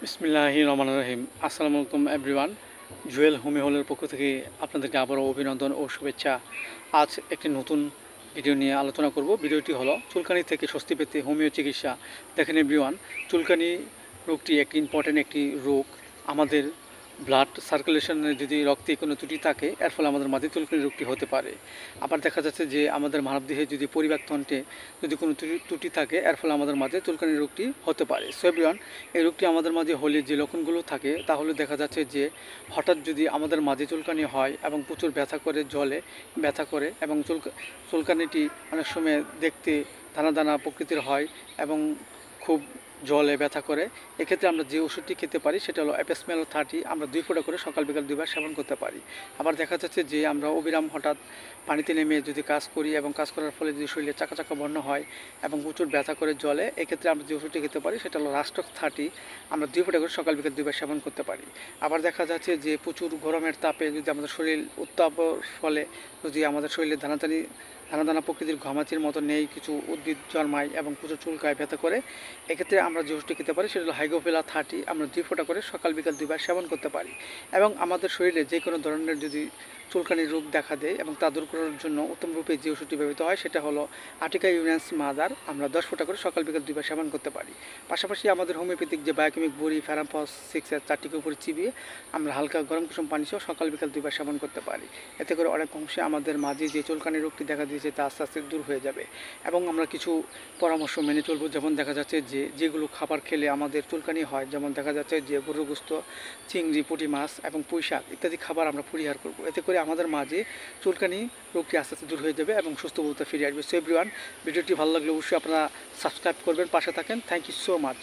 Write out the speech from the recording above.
বিসমিল্লাহির রহমানির রহিম। আসসালামু আলাইকুম এভরিওয়ান। জুয়েল হোমি হলের পক্ষ থেকে আপনাদেরকে আবারও অভিনন্দন ও শুভেচ্ছা। আজ একটি নতুন ভিডিও নিয়ে আলোচনা করব। ভিডিওটি হলো চুলকানি থেকে স্বস্তি পেতে হোমিও চিকিৎসা। দেখেন এভরিওয়ান, চুলকানি রোগটি একটি ইম্পর্ট্যান্ট একটি রোগ। আমাদের ব্লাড সার্কুলেশনে যদি রক্তে কোনো ত্রুটি থাকে, এর ফলে আমাদের মাঝে চুলকানি রোগটি হতে পারে। আবার দেখা যাচ্ছে যে আমাদের মানবদেহে যদি পরিবাকতন্ত্রে যদি কোনো ত্রুটি থাকে, এর ফলে আমাদের মাঝে চুলকানি রোগটি হতে পারে। সো এভরিওয়ান, এই রোগটি আমাদের মাঝে হলে যে লক্ষণগুলো থাকে, তাহলে দেখা যাচ্ছে যে হঠাৎ যদি আমাদের মাঝে চুলকানি হয় এবং প্রচুর ব্যথা করে, জলে ব্যথা করে এবং চুলকানিটি অনেক সময় দেখতে দানা দানা প্রকৃতির হয় এবং খুব জলে ব্যথা করে, এক্ষেত্রে আমরা যে ওষুধটি খেতে পারি সেটা হলো অ্যাপেসমেল 30। আমরা 2 ফোঁটা করে সকাল বিকাল 2 বার সেবন করতে পারি। আবার দেখা যাচ্ছে যে আমরা অবিরাম হঠাৎ পানিতে নেমে যদি কাজ করি এবং কাজ করার ফলে যদি শরীরে চাকা চাকা বর্ণ হয় এবং প্রচুর ব্যথা করে জলে, এক্ষেত্রে আমরা যে ওষুধটি খেতে পারি সেটা হলো রাস্টক 30। আমরা 2 ফোঁটা করে সকাল বিকাল 2 বার সেবন করতে পারি। আবার দেখা যাচ্ছে যে প্রচুর গরমের তাপে যদি আমাদের শরীর উত্তাপের ফলে যদি আমাদের শরীরে দানা দানা প্রকৃতির ঘামাচির মতো নেই কিছু উদ্ভিদ জন্মায় এবং প্রচুর চুলকায় ব্যথা করে, এক্ষেত্রে আমরা যে ওষুধটি খেতে পারি সেটা হলো হাইগোফেলা 30। আমরা 2 ফোঁটা করে সকাল বিকাল 2 বার সেবন করতে পারি। এবং আমাদের শরীরে যে কোনো ধরনের যদি চুলকানির রোগ দেখা দেয় এবং তা দূর করার জন্য উত্তম রূপে যে ওষুধটি ব্যবহৃত হয় সেটা হলো আর্টিকা ইউরেন্স মাদার। আমরা 10 ফোঁটা করে সকাল বিকাল 2 বার সেবন করতে পারি। পাশাপাশি আমাদের হোমিওপ্যাথিক যে বায়োকেমিক বড়ি ফেরাম্পস 6 এর 4টিকে উপরে চিবিয়ে আমরা হালকা গরম কুসুম পানি সহ সকাল বিকাল 2 বার সেবন করতে পারি। এতে করে অনেক অংশে আমাদের মাঝে যে চুলকানির রোগটি দেখা দিয়েছে তা আস্তে আস্তে দূর হয়ে যাবে। এবং আমরা কিছু পরামর্শ মেনে চলবো। যেমন দেখা যাচ্ছে যে যেগুলো খাবার খেলে আমাদের চুলকানি হয়, যেমন দেখা যাচ্ছে যে গরুর গোস্ত, চিংড়ি, পুঁটি মাছ এবং পুঁই শাক ইত্যাদি খাবার আমরা পরিহার করব। এতে করে আমাদের মাঝে চুলকানি রোগটি আস্তে আস্তে দূর হয়ে যাবে এবং সুস্থ বোধতা ফিরে আসবে। সো এভরিওয়ান, ভিডিওটি ভালো লাগলে অবশ্যই আপনারা সাবস্ক্রাইব করবেন, পাশে থাকেন। Thank you so much.